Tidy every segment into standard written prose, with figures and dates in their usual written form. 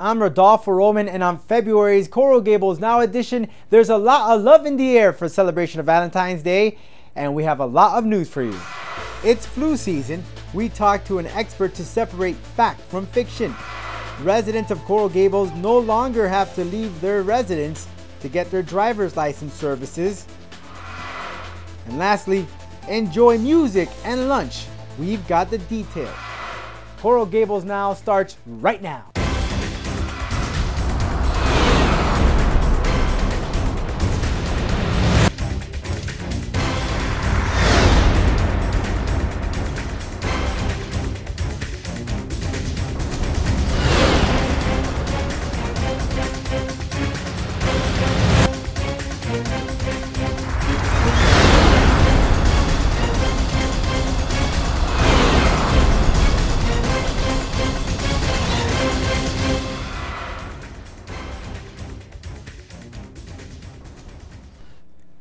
I'm Rodolfo Roman, and on February's Coral Gables Now edition, there's a lot of love in the air for celebration of Valentine's Day, and we have a lot of news for you. It's flu season. We talked to an expert to separate fact from fiction. Residents of Coral Gables no longer have to leave their residence to get their driver's license services. And lastly, enjoy music and lunch. We've got the details. Coral Gables Now starts right now.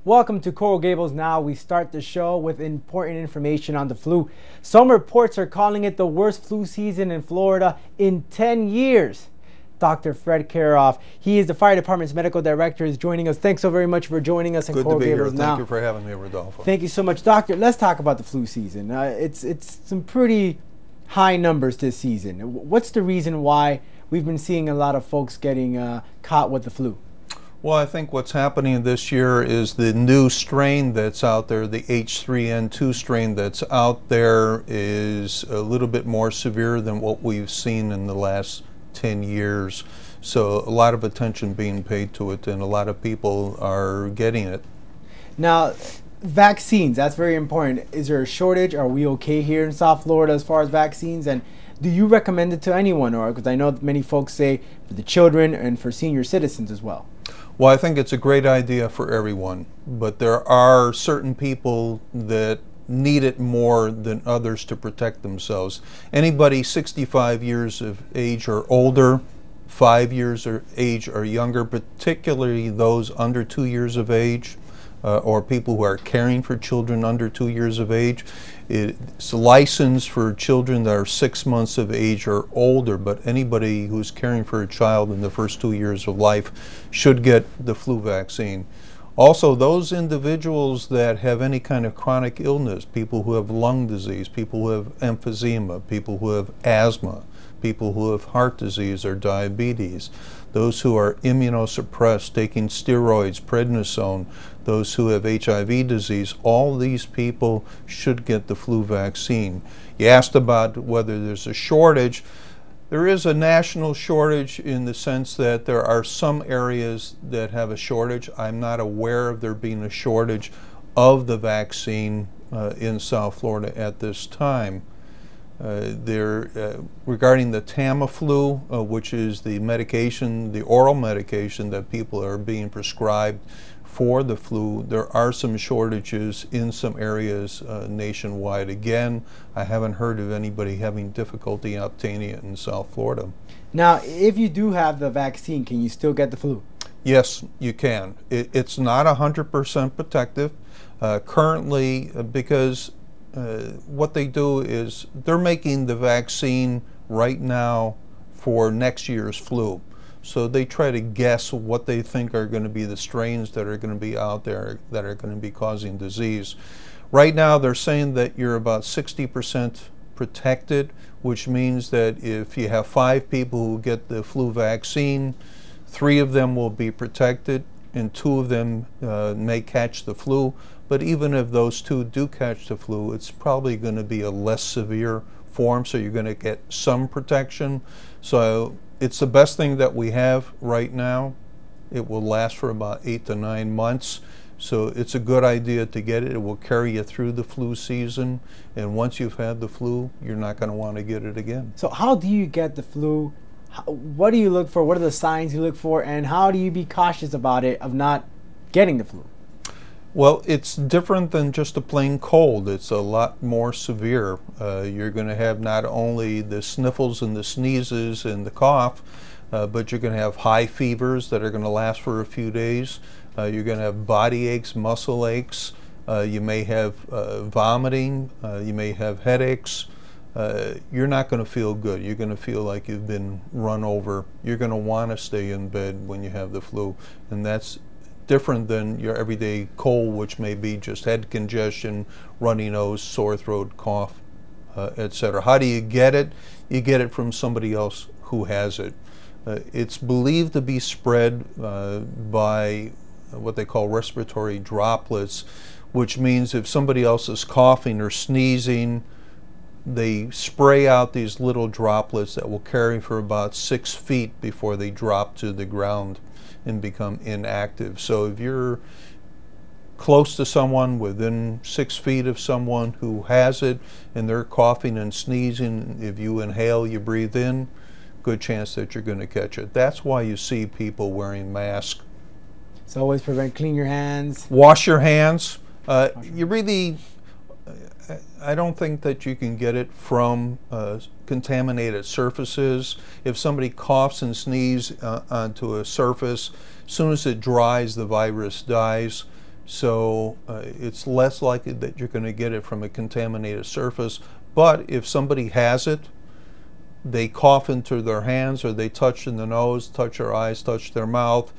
Welcome to Coral Gables Now. We start the show with important information on the flu. Some reports are calling it the worst flu season in Florida in 10 years. Dr. Fred Karoff, he is the fire department's medical director, is joining us. Thanks so very much for joining us in Coral Gables Now. Thank you for having me, Rodolfo. Thank you so much. Doctor, let's talk about the flu season. It's some pretty high numbers this season. What's the reason why we've been seeing a lot of folks getting caught with the flu? Well, I think what's happening this year is the new strain that's out there, the H3N2 strain that's out there, is a little bit more severe than what we've seen in the last 10 years. So a lot of attention being paid to it, and a lot of people are getting it. Now, vaccines, that's very important. Is there a shortage? Are we okay here in South Florida as far as vaccines? And do you recommend it to anyone? Or because I know many folks say for the children and for senior citizens as well. Well, I think it's a great idea for everyone, but there are certain people that need it more than others to protect themselves. Anybody 65 years of age or older, 5 years of age or younger, particularly those under 2 years of age, or people who are caring for children under 2 years of age. It's licensed for children that are 6 months of age or older, but anybody who's caring for a child in the first 2 years of life should get the flu vaccine. Also, those individuals that have any kind of chronic illness, people who have lung disease, people who have emphysema, people who have asthma, people who have heart disease or diabetes, those who are immunosuppressed, taking steroids, prednisone, those who have HIV disease, all these people should get the flu vaccine. You asked about whether there's a shortage. There is a national shortage in the sense that there are some areas that have a shortage. I'm not aware of there being a shortage of the vaccine in South Florida at this time. Regarding the Tamiflu, which is the medication, the oral medication that people are being prescribed for the flu, there are some shortages in some areas nationwide. Again, I haven't heard of anybody having difficulty obtaining it in South Florida. Now, if you do have the vaccine, can you still get the flu? Yes, you can. It's not 100% protective currently, because what they do is they're making the vaccine right now for next year's flu. So they try to guess what they think are going to be the strains that are going to be out there that are going to be causing disease. Right now they're saying that you're about 60% protected, which means that if you have 5 people who get the flu vaccine, 3 of them will be protected and 2 of them may catch the flu. But even if those 2 do catch the flu, it's probably going to be a less severe form, so you're going to get some protection. So it's the best thing that we have right now. It will last for about 8 to 9 months. So it's a good idea to get it. It will carry you through the flu season. And once you've had the flu, you're not going to want to get it again. So how do you get the flu? What do you look for? What are the signs you look for? And how do you be cautious about it, of not getting the flu? Well, it's different than just a plain cold. It's a lot more severe. You're going to have not only the sniffles and the sneezes and the cough, but you're going to have high fevers that are going to last for a few days. You're going to have body aches, muscle aches. You may have vomiting. You may have headaches. you're not going to feel good. You're going to feel like you've been run over. You're going to want to stay in bed when you have the flu, and that's different than your everyday cold, which may be just head congestion, runny nose, sore throat, cough, etc. How do you get it? You get it from somebody else who has it. It's believed to be spread by what they call respiratory droplets, which means if somebody else is coughing or sneezing, they spray out these little droplets that will carry for about 6 feet before they drop to the ground and become inactive. So if you're close to someone, within 6 feet of someone who has it, and they're coughing and sneezing, if you inhale, you breathe in, good chance that you're going to catch it. That's why you see people wearing masks. So always clean your hands. Wash your hands. You really, I don't think that you can get it from contaminated surfaces. If somebody coughs and sneezes onto a surface, as soon as it dries, the virus dies. So it's less likely that you're going to get it from a contaminated surface. But if somebody has it, they cough into their hands, or they touch in the nose, touch their eyes, touch their mouth,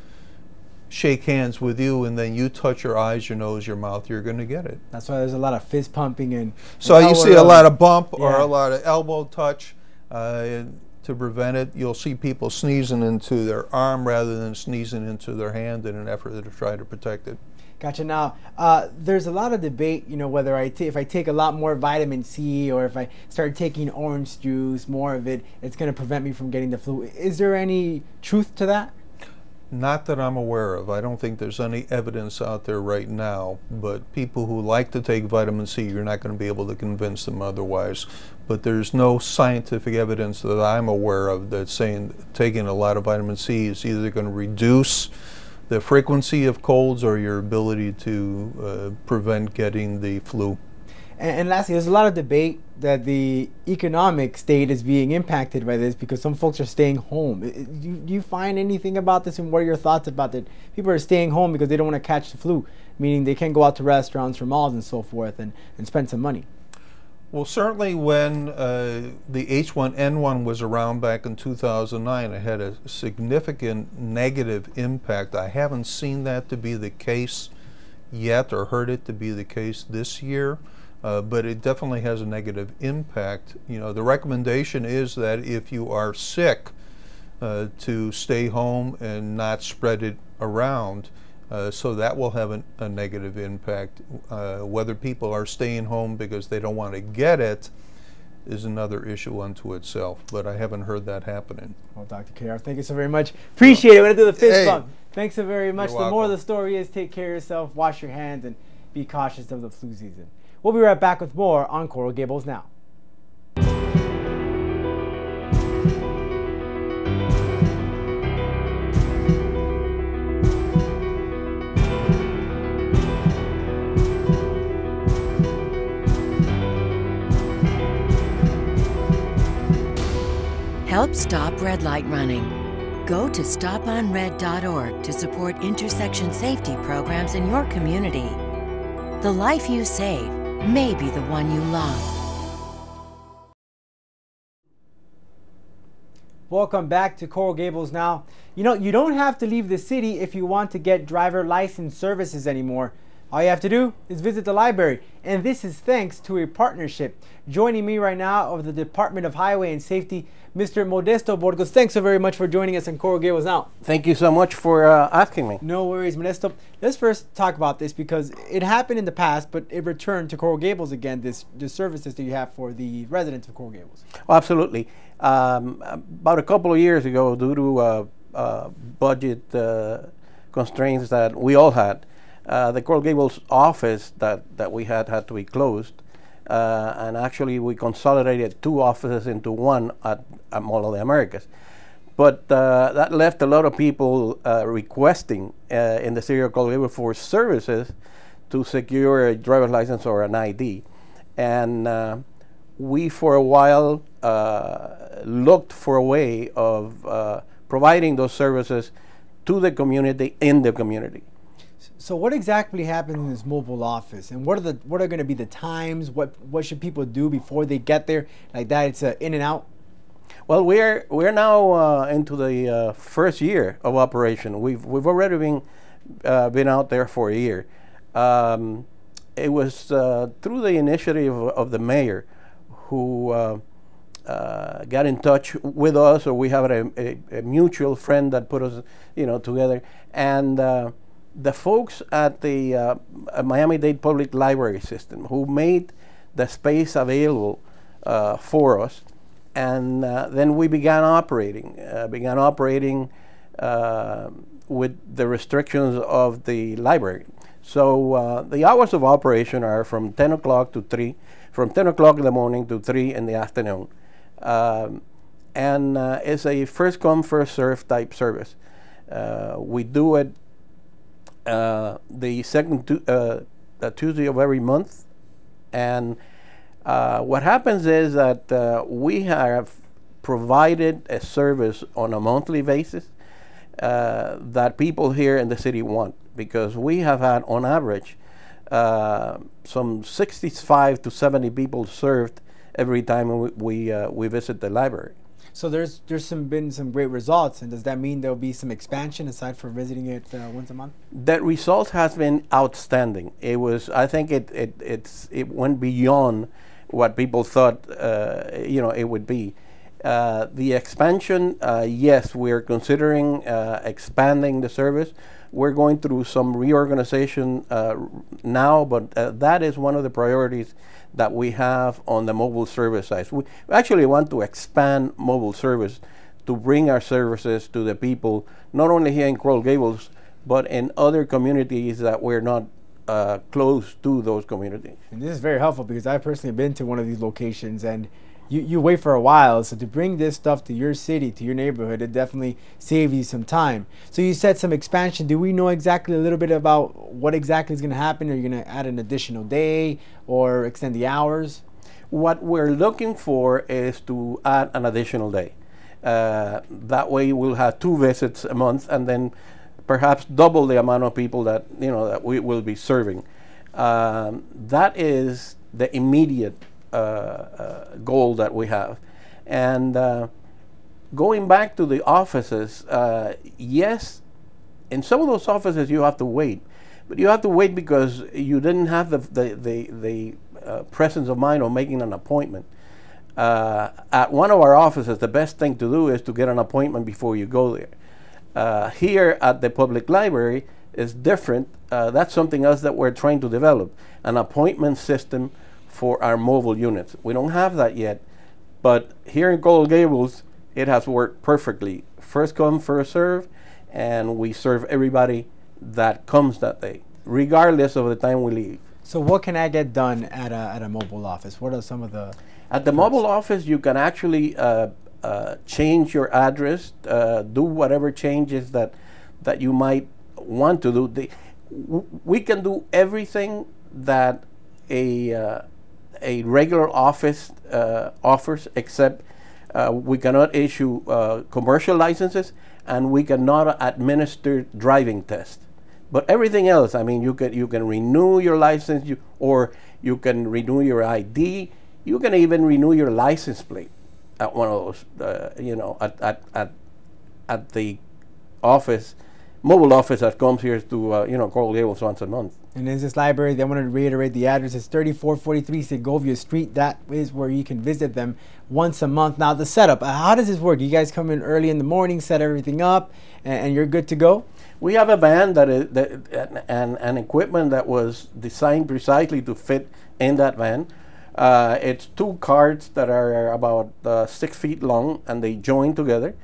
shake hands with you, and then you touch your eyes, your nose, your mouth, you're going to get it. That's why there's a lot of fist pumping and so you see a lot of bump or a lot of elbow touch to prevent it. You'll see people sneezing into their arm rather than sneezing into their hand in an effort to try to protect it. Gotcha. Now, there's a lot of debate, whether if I take a lot more vitamin C, or if I start taking orange juice, more of it, it's going to prevent me from getting the flu. Is there any truth to that? Not that I'm aware of. I don't think there's any evidence out there right now, but people who like to take vitamin C, you're not going to be able to convince them otherwise. But there's no scientific evidence that I'm aware of that's saying taking a lot of vitamin C is either going to reduce the frequency of colds or your ability to prevent getting the flu. And lastly, there's a lot of debate that the economic state is being impacted by this because some folks are staying home. Do you find anything about this, and what are your thoughts about that? People are staying home because they don't want to catch the flu, meaning they can't go out to restaurants or malls and so forth and spend some money. Well, certainly when the H1N1 was around back in 2009, it had a significant negative impact. I haven't seen that to be the case yet or heard it to be the case this year, but it definitely has a negative impact. The recommendation is that if you are sick, to stay home and not spread it around. So that will have a negative impact. Whether people are staying home because they don't want to get it is another issue unto itself, but I haven't heard that happening. Well, Dr. KR, thank you so very much. Appreciate it. We're going to do the fist bump. Thanks so very much. The more of the story is take care of yourself, wash your hands, and be cautious of the flu season. We'll be right back with more on Coral Gables Now. Help stop red light running. Go to stoponred.org to support intersection safety programs in your community. The life you save may be the one you love. Welcome back to Coral Gables Now. You don't have to leave the city if you want to get driver license services anymore. All you have to do is visit the library, and this is thanks to a partnership. Joining me right now of the Department of Highway and Safety, Mr. Modesto Burgos. Thanks so very much for joining us on Coral Gables Now. Thank you so much for asking me. No worries, Modesto. Let's first talk about this because it happened in the past, but it returned to Coral Gables again, this services that you have for the residents of Coral Gables. Oh, absolutely. About a couple of years ago, due to budget constraints that we all had, the Coral Gables office that we had to be closed, and actually we consolidated 2 offices into one at Mall of the Americas. But that left a lot of people requesting in the city of Coral Gables for services to secure a driver's license or an ID. And we, for a while, looked for a way of providing those services to the community, in the community. So what exactly happens in this mobile office, and what are going to be the times? What should people do before they get there? Like that, it's in and out. Well, we're now into the first year of operation. We've already been out there for a year. It was through the initiative of the mayor, who got in touch with us, or we have a mutual friend that put us, together, and the folks at the Miami-Dade Public Library System, who made the space available for us. And then we began operating with the restrictions of the library. So the hours of operation are from 10 o'clock to 3, from 10 o'clock in the morning to 3 in the afternoon. And it's a first come, first served type service. We do it the second Tuesday of every month. And what happens is that we have provided a service on a monthly basis that people here in the city want, because we have had, on average, some 65 to 70 people served every time we visit the library. So there's been some great results, and does that mean there'll be some expansion aside from visiting it once a month? The results has been outstanding. It was, I think it went beyond what people thought it would be. The expansion, yes, we're considering expanding the service. We're going through some reorganization now, but that is one of the priorities that we have on the mobile service side. We actually want to expand mobile service to bring our services to the people, not only here in Coral Gables, but in other communities that we're not close to those communities. And this is very helpful, because I've personally been to one of these locations, and you wait for a while. So to bring this stuff to your city, to your neighborhood, it definitely saves you some time. So you said some expansion. Do we know exactly a little bit about what exactly is going to happen? Are you going to add an additional day or extend the hours? What we're looking for is to add an additional day. That way we'll have 2 visits a month, and then perhaps double the amount of people that that we will be serving. That is the immediate goal that we have. And going back to the offices, yes, in some of those offices you have to wait, but you have to wait because you didn't have the presence of mind of making an appointment. At one of our offices, the best thing to do is to get an appointment before you go there. Here at the public library is different. That's something else that we're trying to develop, an appointment system for our mobile units. We don't have that yet, but here in Coral Gables, it has worked perfectly. First come, first serve, and we serve everybody that comes that day, regardless of the time we leave. So what can I get done at a mobile office? What are some of the... At the mobile office, you can actually change your address, do whatever changes that you might want to do. We can do everything that a regular office offers, except we cannot issue commercial licenses, and we cannot administer driving tests. But everything else, I mean, you can renew your license, or you can renew your ID. You can even renew your license plate at one of those, at the office, mobile office that comes here to Coral Gables once a month. And in this library, they want to reiterate the address. It's 3443 Segovia Street. That is where you can visit them once a month. Now, the setup, how does this work? You guys come in early in the morning, set everything up, and you're good to go? We have a van and equipment that was designed precisely to fit in that van. It's 2 carts that are about 6 feet long, and they join together.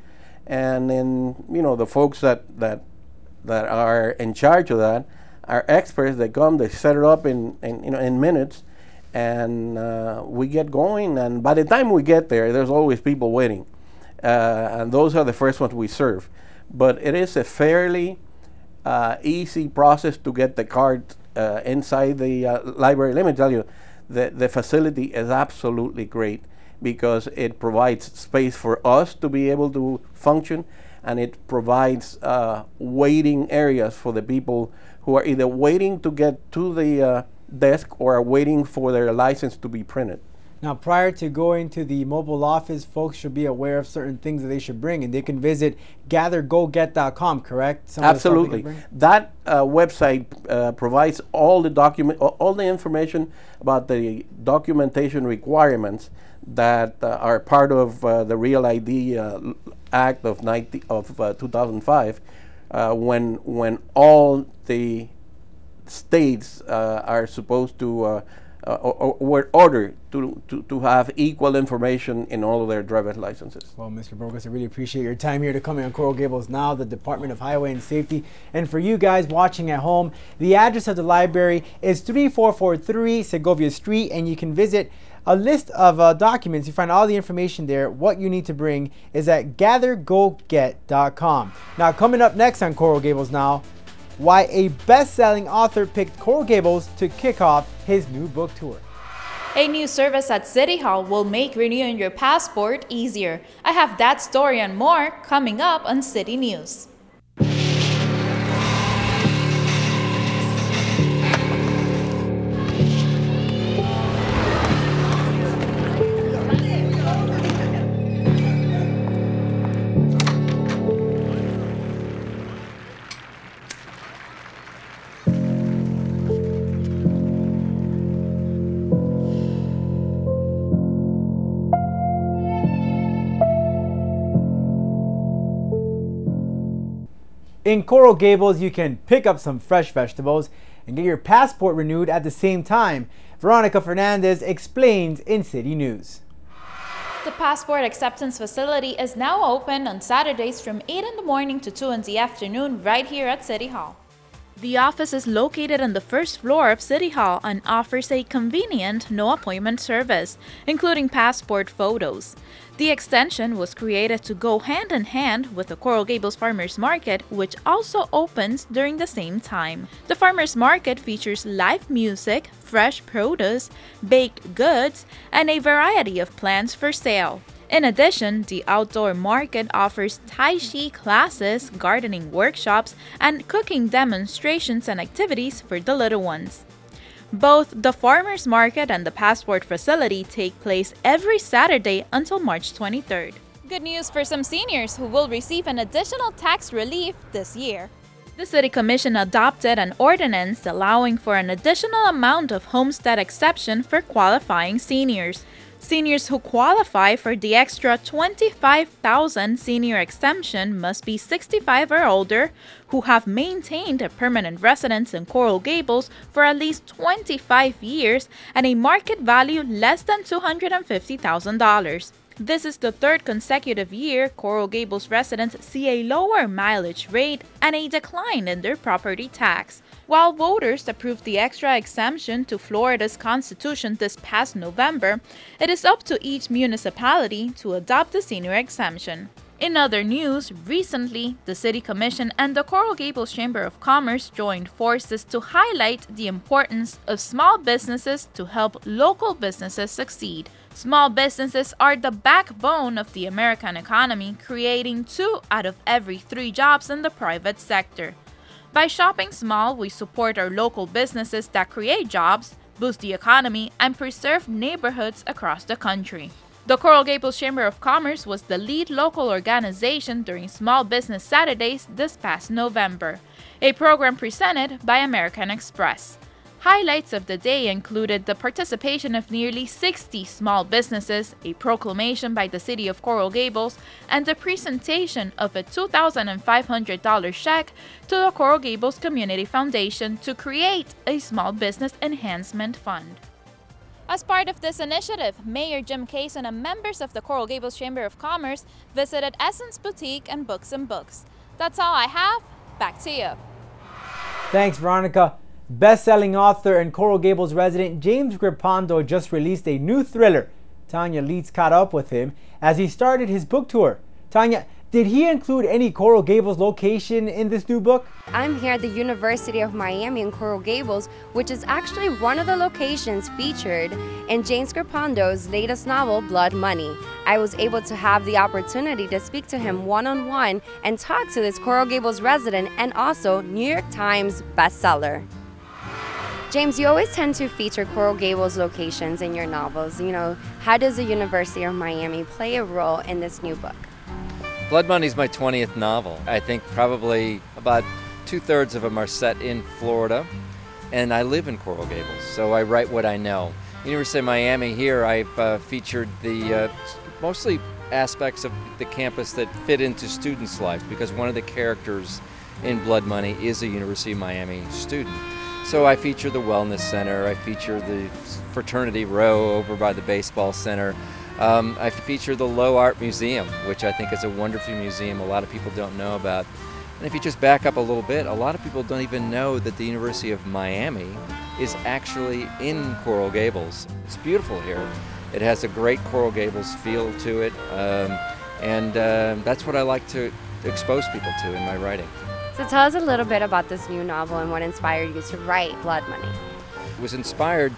And then, the folks that are in charge of that are experts. They come, they set it up in minutes, and we get going. And by the time we get there, there's always people waiting, and those are the first ones we serve. But it is a fairly easy process to get the cart inside the library. Let me tell you, the facility is absolutely great, because it provides space for us to be able to function, and it provides waiting areas for the people who are either waiting to get to the desk or are waiting for their license to be printed. Now, prior to going to the mobile office, folks should be aware of certain things that they should bring, and they can visit gathergoget.com, correct? Absolutely. That website provides all the information about the documentation requirements that are part of the Real ID Act of 2005, when all the states are supposed to or were ordered to have equal information in all of their driver's licenses. Well, Mr. Burgos, I really appreciate your time here to come in on Coral Gables Now, the Department of Highway and Safety. And for you guys watching at home, the address of the library is 3443 Segovia Street, and you can visit a list of documents. You find all the information there. What you need to bring is at gathergoget.com. Now, coming up next on Coral Gables Now, why a best-selling author picked Coral Gables to kick off his new book tour. A new service at City Hall will make renewing your passport easier. I have that story and more coming up on City News. In Coral Gables, you can pick up some fresh vegetables and get your passport renewed at the same time. Veronica Fernandez explains in City News. The passport acceptance facility is now open on Saturdays from 8 in the morning to 2 in the afternoon right here at City Hall. The office is located on the first floor of City Hall and offers a convenient no-appointment service, including passport photos. The extension was created to go hand in hand with the Coral Gables Farmers Market, which also opens during the same time. The Farmers Market features live music, fresh produce, baked goods, and a variety of plants for sale. In addition, the outdoor market offers Tai Chi classes, gardening workshops, and cooking demonstrations and activities for the little ones. Both the Farmers Market and the Passport Facility take place every Saturday until March 23rd. Good news for some seniors who will receive an additional tax relief this year. The City Commission adopted an ordinance allowing for an additional amount of homestead exception for qualifying seniors. Seniors who qualify for the extra $25,000 senior exemption must be 65 or older, who have maintained a permanent residence in Coral Gables for at least 25 years, and a market value less than $250,000. This is the third consecutive year Coral Gables residents see a lower mileage rate and a decline in their property tax. While voters approved the extra exemption to Florida's Constitution this past November, it is up to each municipality to adopt the senior exemption. In other news, recently, the City Commission and the Coral Gables Chamber of Commerce joined forces to highlight the importance of small businesses to help local businesses succeed. Small businesses are the backbone of the American economy, creating 2 out of every 3 jobs in the private sector. By shopping small, we support our local businesses that create jobs, boost the economy, and preserve neighborhoods across the country. The Coral Gables Chamber of Commerce was the lead local organization during Small Business Saturdays this past November, a program presented by American Express. Highlights of the day included the participation of nearly 60 small businesses, a proclamation by the City of Coral Gables, and the presentation of a $2,500 check to the Coral Gables Community Foundation to create a small business enhancement fund. As part of this initiative, Mayor Jim Kaysen and members of the Coral Gables Chamber of Commerce visited Essence Boutique and Books and Books. That's all I have. Back to you. Thanks, Veronica. Best-selling author and Coral Gables resident James Grippando just released a new thriller. Tanya Leeds caught up with him as he started his book tour. Tanya, Did he include any Coral Gables location in this new book? I'm here at the University of Miami in Coral Gables, which is actually one of the locations featured in James Grapando's latest novel, Blood Money. I was able to have the opportunity to speak to him one-on-one and talk to this Coral Gables resident and also New York Times bestseller. James, you always tend to feature Coral Gables locations in your novels. You know, how does the University of Miami play a role in this new book? Blood Money is my 20th novel. I think probably about 2/3 of them are set in Florida, and I live in Coral Gables, so I write what I know. University of Miami here, I've featured the mostly aspects of the campus that fit into students' lives, because one of the characters in Blood Money is a University of Miami student. So I feature the Wellness Center, I feature the Fraternity Row over by the baseball center. I feature the Low Art Museum, which I think is a wonderful museum a lot of people don't know about. And if you just back up a little bit, a lot of people don't even know that the University of Miami is actually in Coral Gables. It's beautiful here. It has a great Coral Gables feel to it, and that's what I like to expose people to in my writing. So tell us a little bit about this new novel and what inspired you to write Blood Money. It was inspired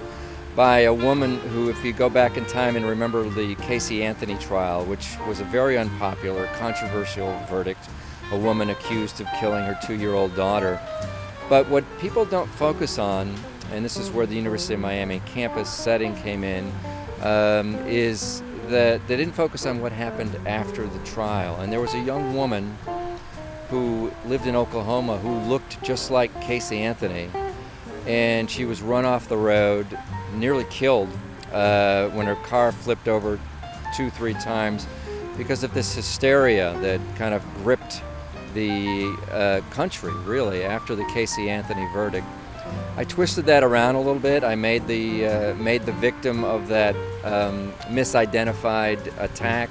by a woman who, if you go back in time and remember the Casey Anthony trial, which was a very unpopular, controversial verdict, a woman accused of killing her 2-year-old daughter. But what people don't focus on, and this is where the University of Miami campus setting came in, is that they didn't focus on what happened after the trial. And there was a young woman who lived in Oklahoma who looked just like Casey Anthony, and she was run off the road, nearly killed when her car flipped over 2-3 times because of this hysteria that kind of gripped the country, really, after the Casey Anthony verdict. I twisted that around a little bit. I made the victim of that misidentified attack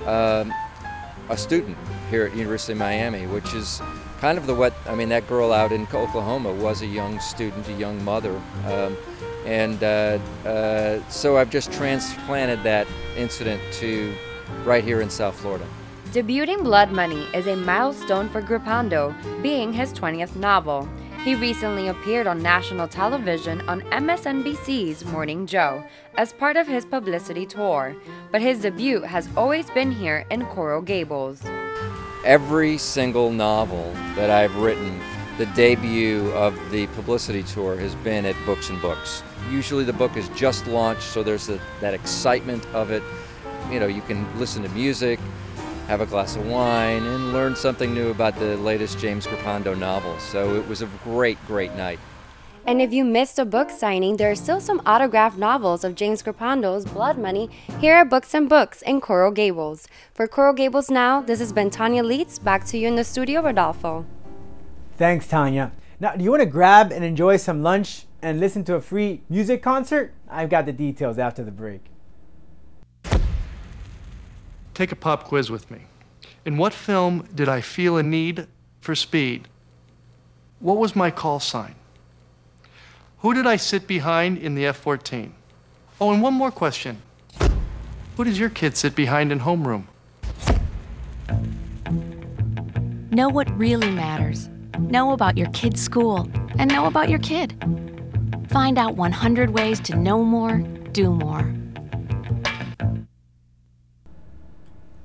a student here at University of Miami, which is kind of that girl out in Oklahoma was a young student, a young mother. So I've just transplanted that incident to right here in South Florida. Debuting Blood Money is a milestone for Grapando, being his 20th novel. He recently appeared on national television on MSNBC's Morning Joe as part of his publicity tour, but his debut has always been here in Coral Gables. Every single novel that I've written, the debut of the publicity tour has been at Books and Books. Usually the book is just launched, so there's that excitement of it. You know, you can listen to music, have a glass of wine, and learn something new about the latest James Grapando novel. So it was a great, great night. And if you missed a book signing, there are still some autographed novels of James Grapando's Blood Money here at Books and Books in Coral Gables. For Coral Gables Now, this has been Tanya Leitz. Back to you in the studio, Rodolfo. Thanks, Tanya. Now, do you want to grab and enjoy some lunch and listen to a free music concert? I've got the details after the break. Take a pop quiz with me. In what film did I feel a need for speed? What was my call sign? Who did I sit behind in the F-14? Oh, and one more question. Who does your kid sit behind in homeroom? Know what really matters. Know about your kid's school and know about your kid. Find out 100 ways to know more, do more.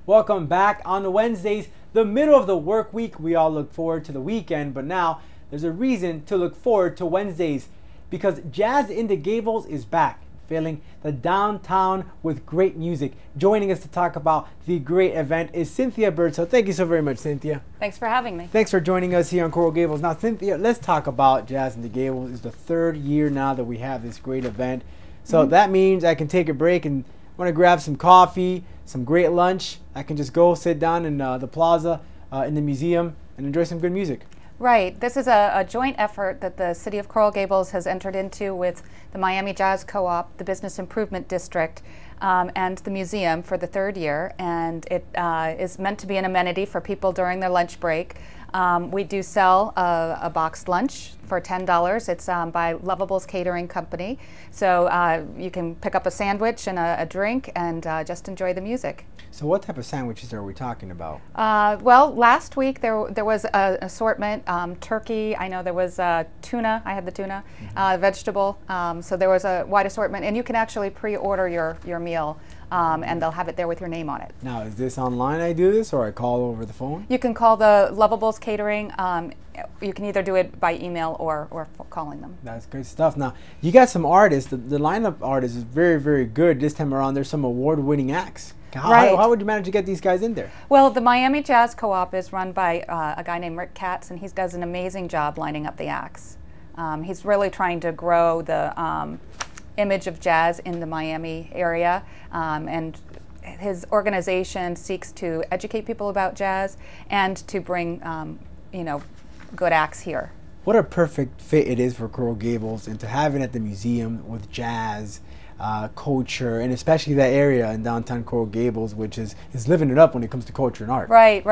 Welcome back. On Wednesdays, the middle of the work week, we all look forward to the weekend, but now there's a reason to look forward to Wednesdays because Jazz in the Gables is back, filling the downtown with great music. Joining us to talk about the great event is Cynthia Bird. So thank you so very much, Cynthia. Thanks for having me. Thanks for joining us here on Coral Gables. Now, Cynthia, let's talk about Jazz in the Gables. It's the 3rd year now that we have this great event. So that means I can take a break and want to grab some coffee, some great lunch. I can just go sit down in the plaza in the museum and enjoy some good music. Right. This is a joint effort that the City of Coral Gables has entered into with the Miami Jazz Co-op, the Business Improvement District. and the museum for the 3rd year, and it is meant to be an amenity for people during their lunch break. We do sell a boxed lunch for $10. It's by Lovables Catering Company. So you can pick up a sandwich and a drink and just enjoy the music. So what type of sandwiches are we talking about? Well, last week there was an assortment, turkey, I know there was tuna, I had the tuna, vegetable, so there was a wide assortment, and you can actually pre-order your meal. And they'll have it there with your name on it. Now, is this online I do this, or I call over the phone? You can call the Lovables Catering. You can either do it by email or calling them. That's good stuff. Now, you got some artists. The lineup artists is very, very good. This time around, there's some award-winning acts. How would you manage to get these guys in there? Well, the Miami Jazz Co-op is run by a guy named Rick Katz, and he does an amazing job lining up the acts. He's really trying to grow the image of jazz in the Miami area, and his organization seeks to educate people about jazz and to bring good acts here. What a perfect fit it is for Coral Gables, and to have it at the museum with jazz, culture, and especially that area in downtown Coral Gables, which is living it up when it comes to culture and art. Right.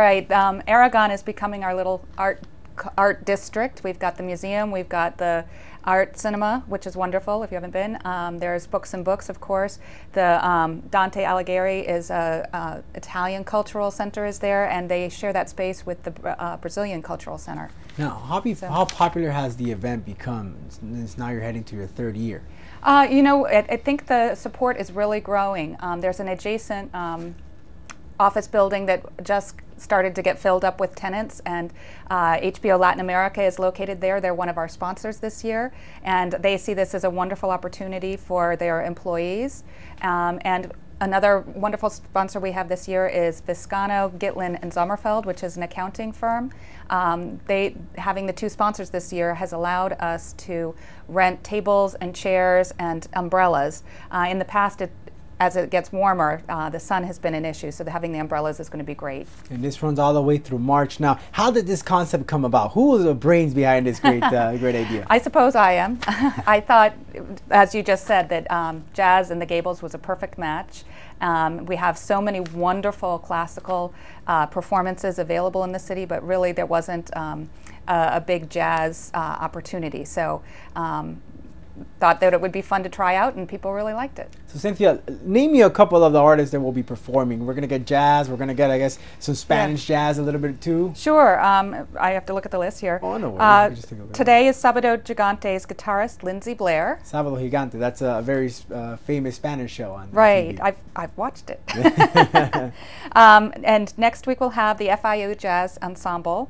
Aragon is becoming our little art district. We've got the museum, we've got the art cinema, which is wonderful if you haven't been. There's Books and Books, of course. The Dante Alighieri is a Italian cultural center is there, and they share that space with the Brazilian Cultural Center. Now, how popular has the event become? Since now you're heading to your 3rd year. I think the support is really growing. There's an adjacent office building that just started to get filled up with tenants, and HBO Latin America is located there. They're one of our sponsors this year, and they see this as a wonderful opportunity for their employees. And another wonderful sponsor we have this year is Viscano, Gitlin, and Sommerfeld, which is an accounting firm. Having the 2 sponsors this year has allowed us to rent tables and chairs and umbrellas. In the past, as it gets warmer, the sun has been an issue, so having the umbrellas is going to be great. And this runs all the way through March. Now, how did this concept come about? Who was the brains behind this great idea? I suppose I am. I thought, as you just said, that jazz and the Gables was a perfect match. We have so many wonderful classical performances available in the city, but really there wasn't a big jazz opportunity. So thought that it would be fun to try out, and people really liked it. So Cynthia, name me a couple of the artists that will be performing. We're going to get jazz, we're going to get, I guess, some Spanish jazz a little bit too. Sure. I have to look at the list here. Oh, no worries. Just take a look. Today is Sábado Gigante's guitarist Lindsay Blair. Sábado Gigante, that's a very famous Spanish show on Right, TV. I've watched it. And next week we'll have the FIU Jazz Ensemble.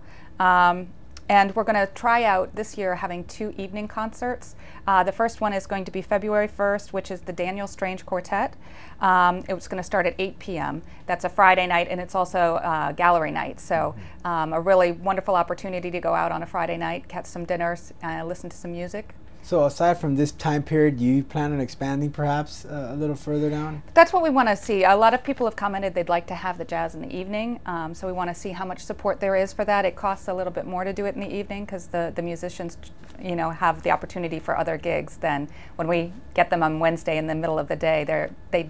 And we're going to try out this year having 2 evening concerts. The first one is going to be February 1st, which is the Daniel Strange Quartet. It's going to start at 8 p.m. That's a Friday night, and it's also gallery night. So a really wonderful opportunity to go out on a Friday night, catch some dinners, listen to some music. So aside from this time period, do you plan on expanding perhaps a little further down? That's what we want to see. A lot of people have commented they'd like to have the jazz in the evening, so we want to see how much support there is for that. It costs a little bit more to do it in the evening because the musicians, have the opportunity for other gigs. Then when we get them on Wednesday in the middle of the day, they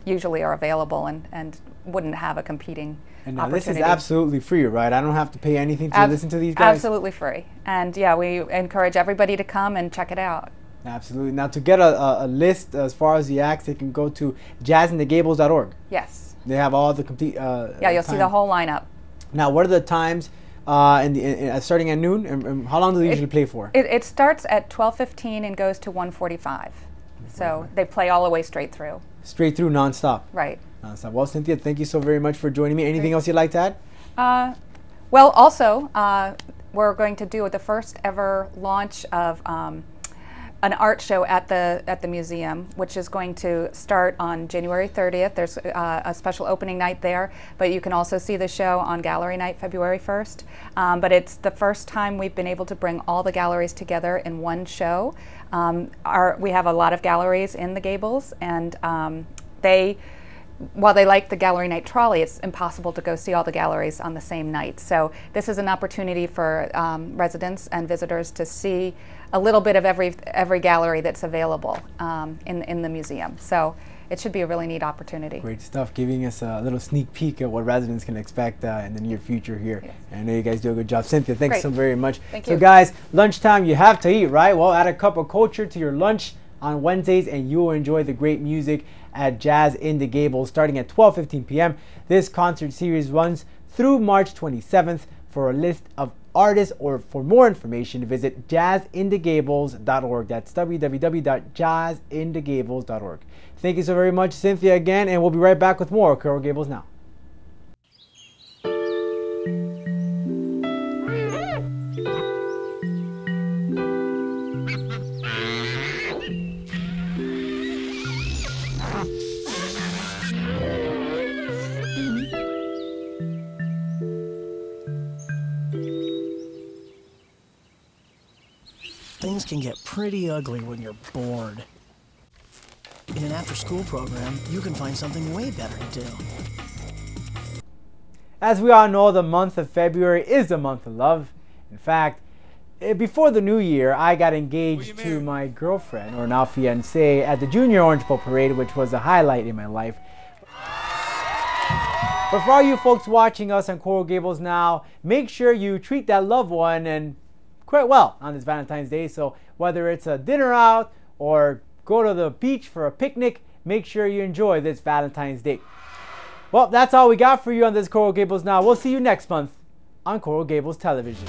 usually are available and wouldn't have a competing And now opportunity. this is absolutely free, right? I don't have to pay anything to listen to these guys? Absolutely free. And yeah, we encourage everybody to come and check it out. Absolutely. Now to get a list as far as the acts, they can go to jazzinthegables.org. Yes. They have all the complete yeah, you'll see the whole lineup. Now, what are the times starting at noon? And how long do they usually play for? It starts at 12:15 and goes to 1:45. So they play all the way straight through. Straight through, nonstop. Right. Nonstop. Well, Cynthia, thank you so very much for joining me. Anything else you'd like to add? Well, also, we're going to do the first ever launch of an art show at the museum, which is going to start on January 30th. There's a special opening night there, but you can also see the show on gallery night, February 1st. But it's the first time we've been able to bring all the galleries together in one show. We have a lot of galleries in the Gables, and while they like the gallery night trolley, it's impossible to go see all the galleries on the same night. So this is an opportunity for residents and visitors to see a little bit of every gallery that's available in the museum. So it should be a really neat opportunity. Great stuff, giving us a little sneak peek at what residents can expect in the near future here. Yes. And I know you guys do a good job. Cynthia, thanks so very much. Thank you. So guys, lunchtime, you have to eat, right? Well, add a cup of culture to your lunch on Wednesdays and you will enjoy the great music at Jazz in the Gables starting at 12:15 p.m. This concert series runs through March 27th. For a list of artists or for more information, visit jazzinthegables.org. That's www.jazzinthegables.org. Thank you so very much, Cynthia, again, and we'll be right back with more Coral Gables Now. Things can get pretty ugly when you're bored. In an after-school program, you can find something way better to do. As we all know, the month of February is the month of love. In fact, before the new year, I got engaged to my girlfriend, or now fiancée, at the Junior Orange Bowl Parade, which was a highlight in my life. But for all you folks watching us on Coral Gables Now, make sure you treat that loved one and quite well on this Valentine's Day. So whether it's a dinner out or go to the beach for a picnic, make sure you enjoy this Valentine's Day. Well, that's all we got for you on this Coral Gables Now. We'll see you next month on Coral Gables Television.